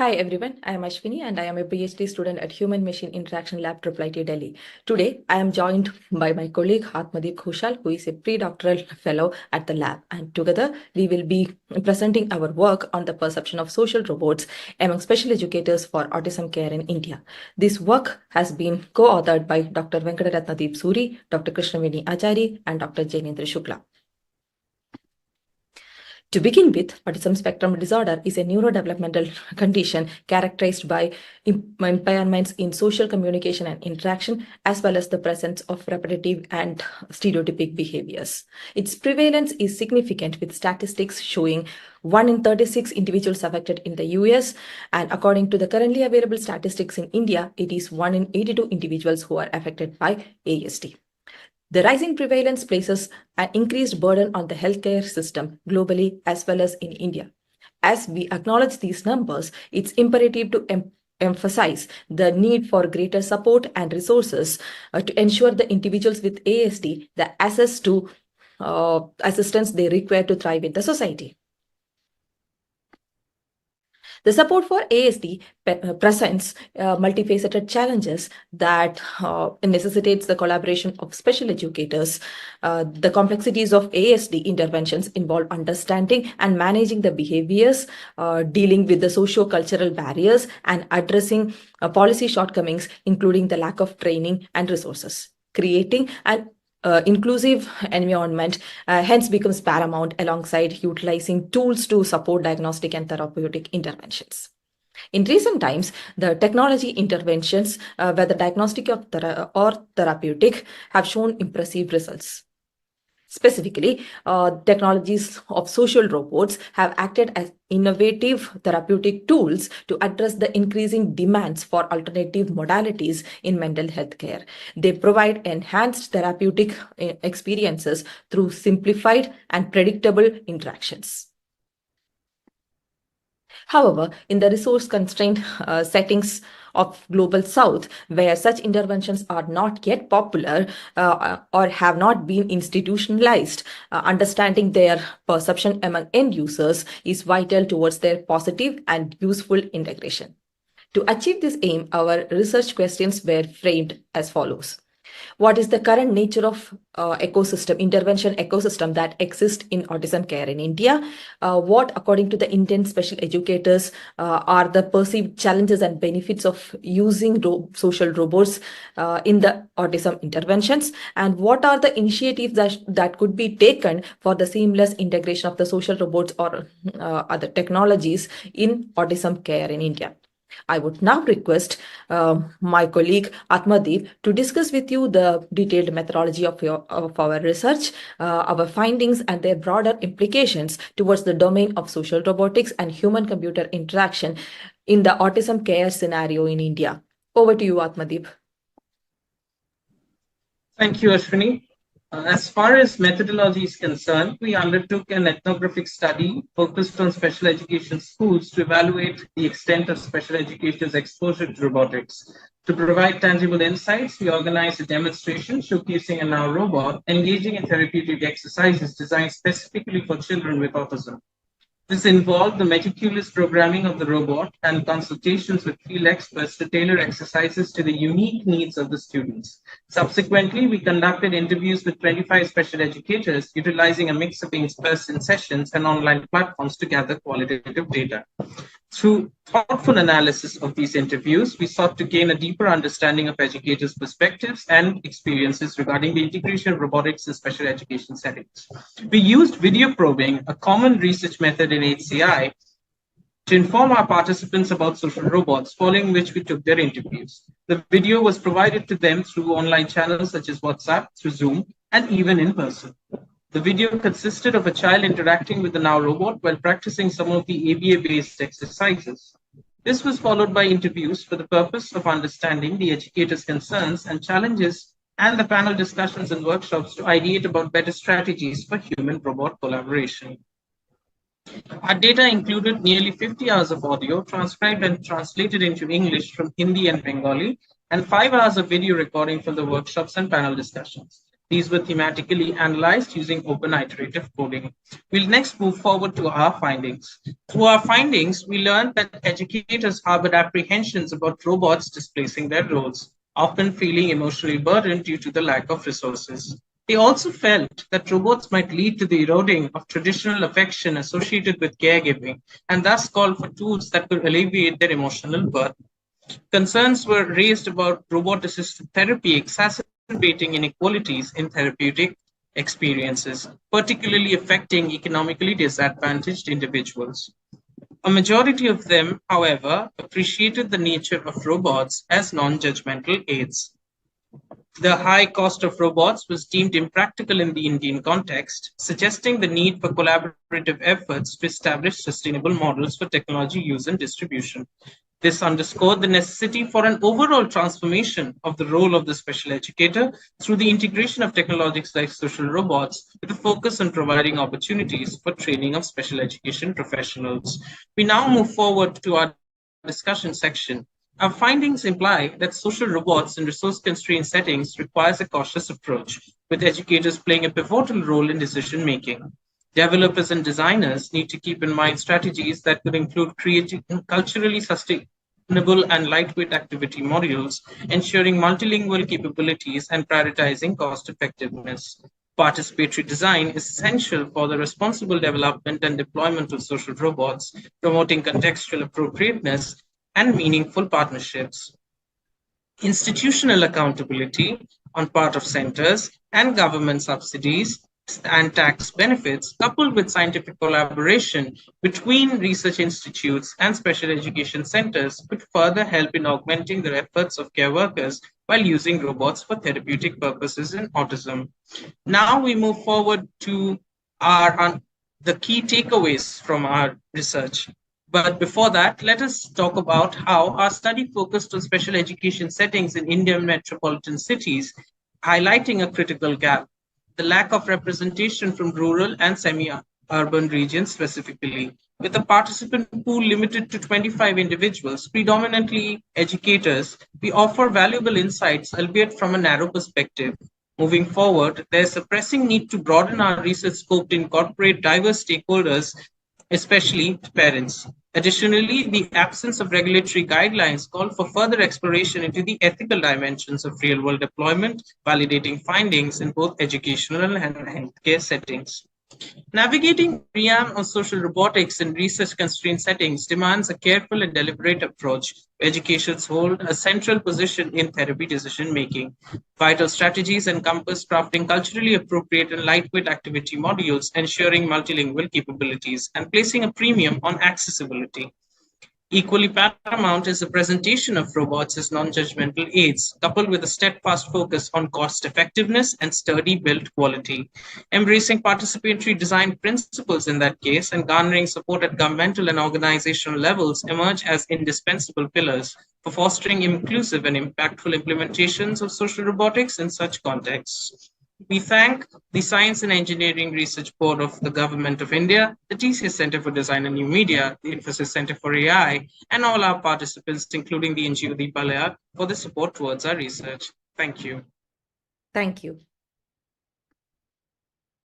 Hi everyone, I am Ashwini and I am a PhD student at Human Machine Interaction Lab IIIT Delhi. Today, I am joined by my colleague ATMADEEP GHOSHAL, who is a pre-doctoral fellow at the lab. And together, we will be presenting our work on the perception of social robots among special educators for autism care in India. This work has been co-authored by Dr. Venkata Ratnadeep Suri, Dr. Krishnaveni Achary, and Dr. Jainendra Shukla. To begin with, autism spectrum disorder is a neurodevelopmental condition characterized by impairments in social communication and interaction, as well as the presence of repetitive and stereotypic behaviors. Its prevalence is significant, with statistics showing 1 in 36 individuals affected in the US, and according to the currently available statistics in India, it is 1 in 82 individuals who are affected by ASD. The rising prevalence places an increased burden on the healthcare system globally as well as in India. As we acknowledge these numbers, it's imperative to emphasize the need for greater support and resources to ensure the individuals with ASD the access to assistance they require to thrive in the society. The support for ASD presents multifaceted challenges that necessitates the collaboration of special educators. The complexities of ASD interventions involve understanding and managing the behaviors, dealing with the socio-cultural barriers, and addressing policy shortcomings, including the lack of training and resources. Creating an inclusive environment hence becomes paramount, alongside utilizing tools to support diagnostic and therapeutic interventions. In recent times, the technology interventions, whether diagnostic or therapeutic, have shown impressive results. Specifically, technologies of social robots have acted as innovative therapeutic tools to address the increasing demands for alternative modalities in mental health care. They provide enhanced therapeutic experiences through simplified and predictable interactions. However, in the resource-constrained settings of Global South, where such interventions are not yet popular or have not been institutionalized, understanding their perception among end users is vital towards their positive and useful integration. To achieve this aim, our research questions were framed as follows. What is the current nature of intervention ecosystem that exists in autism care in India? What, according to the Indian special educators, are the perceived challenges and benefits of using social robots in the autism interventions? And what are the initiatives that could be taken for the seamless integration of the social robots or other technologies in autism care in India? I would now request my colleague ATMADEEP to discuss with you the detailed methodology of our research, our findings, and their broader implications towards the domain of social robotics and human-computer interaction in the autism care scenario in India. Over to you, ATMADEEP. Thank you, Ashwini. As far as methodology is concerned, we undertook an ethnographic study focused on special education schools to evaluate the extent of special educators' exposure to robotics. To provide tangible insights, we organized a demonstration showcasing a now robot engaging in therapeutic exercises designed specifically for children with autism. This involved the meticulous programming of the robot and consultations with field experts to tailor exercises to the unique needs of the students. Subsequently, we conducted interviews with 25 special educators, utilizing a mix of in-person sessions and online platforms to gather qualitative data. Through thoughtful analysis of these interviews, we sought to gain a deeper understanding of educators' perspectives and experiences regarding the integration of robotics in special education settings. We used video probing, a common research method in HCI, to inform our participants about social robots, following which we took their interviews. The video was provided to them through online channels such as WhatsApp, through Zoom, and even in person. The video consisted of a child interacting with the now robot while practicing some of the ABA-based exercises. This was followed by interviews for the purpose of understanding the educators' concerns and challenges, and the panel discussions and workshops to ideate about better strategies for human-robot collaboration. Our data included nearly 50 hours of audio transcribed and translated into English from Hindi and Bengali, and 5 hours of video recording from the workshops and panel discussions. These were thematically analyzed using open iterative coding. We'll next move forward to our findings. Through our findings, we learned that educators harbored apprehensions about robots displacing their roles, often feeling emotionally burdened due to the lack of resources. They also felt that robots might lead to the eroding of traditional affection associated with caregiving, and thus called for tools that could alleviate their emotional burden. Concerns were raised about robot assisted therapy exacerbating inequalities in therapeutic experiences, particularly affecting economically disadvantaged individuals. A majority of them, however, appreciated the nature of robots as non judgmental aids. The high cost of robots was deemed impractical in the Indian context, suggesting the need for collaborative efforts to establish sustainable models for technology use and distribution. This underscored the necessity for an overall transformation of the role of the special educator through the integration of technologies like social robots, with a focus on providing opportunities for training of special education professionals. We now move forward to our discussion section. Our findings imply that social robots in resource-constrained settings requires a cautious approach, with educators playing a pivotal role in decision-making. Developers and designers need to keep in mind strategies that could include creating culturally sustainable and lightweight activity modules, ensuring multilingual capabilities, and prioritizing cost effectiveness. Participatory design is essential for the responsible development and deployment of social robots, promoting contextual appropriateness and meaningful partnerships. Institutional accountability on part of centers and government subsidies and tax benefits, coupled with scientific collaboration between research institutes and special education centers, could further help in augmenting the efforts of care workers while using robots for therapeutic purposes in autism. Now we move forward to the key takeaways from our research. But before that, let us talk about how our study focused on special education settings in Indian metropolitan cities, highlighting a critical gap: the lack of representation from rural and semi-urban regions specifically. With a participant pool limited to 25 individuals, predominantly educators, we offer valuable insights, albeit from a narrow perspective. Moving forward, there's a pressing need to broaden our research scope to incorporate diverse stakeholders, especially parents. Additionally, the absence of regulatory guidelines call for further exploration into the ethical dimensions of real-world deployment, validating findings in both educational and healthcare settings. Navigating the realm of social robotics in research-constrained settings demands a careful and deliberate approach. Educators hold a central position in therapy decision-making. Vital strategies encompass crafting culturally appropriate and lightweight activity modules, ensuring multilingual capabilities, and placing a premium on accessibility. Equally paramount is the presentation of robots as non-judgmental aids, coupled with a steadfast focus on cost effectiveness and sturdy build quality. Embracing participatory design principles in that case and garnering support at governmental and organizational levels emerge as indispensable pillars for fostering inclusive and impactful implementations of social robotics in such contexts. We thank the Science and Engineering Research Board of the Government of India, the TCS Center for Design and New Media, the Infosys Center for AI, and all our participants, including the NGO Deepalaya, for the support towards our research. Thank you. Thank you.